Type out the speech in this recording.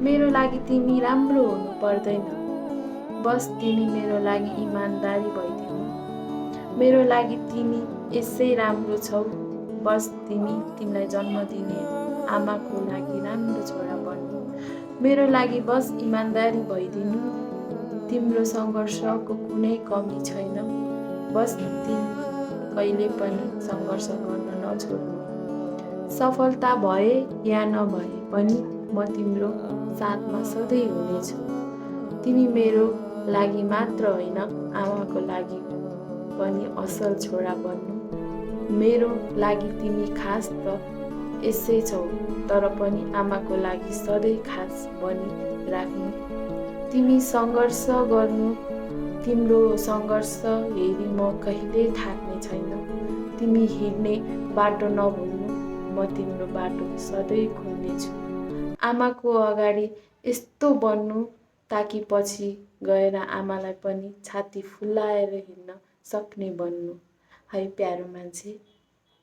मेरो लागि तिमी राम्रो हुनु पर्दैन, बस तिमी मेरो लागि इमानदारी भइदिनु। मेरो लागि तिमी यसै राम्रो छौ, बस तिमीलाई जन्म दिने आमाको लागि राम्रो छोरा बन्नु। मेरो लागि बस इमानदारी भइदिनु। तिम्रो सङ्घर्षको कुनै कमी छैन, बस तिमी कहिले पनि सङ्घर्ष गर्न नछोड्नु। सफलता भए या नभए पनि म तिम्रो साथमा सधैँ हुनेछु। तिमी मेरो लागि मात्र होइन, आमाको लागि पनि असल छोरा बन्नु। मेरो लागि तिमी खास त यसै छौ, तर पनि आमाको लागि सधैँ खास बनी राख्नु। तिमी सङ्घर्ष गर्नु, तिम्रो सङ्घर्ष हेरी म कहिल्यै थाक्ने छैन। तिमी हिँड्ने बाटो नभुल्नु, म तिम्रो बाटो सधैँ खोल्नेछु। आमाको अगाडि यस्तो बन्नु ताकि पछि गएर आमालाई पनि छाती फुलाएर हिँड्न सक्ने बन्नु। है प्यारो मान्छे।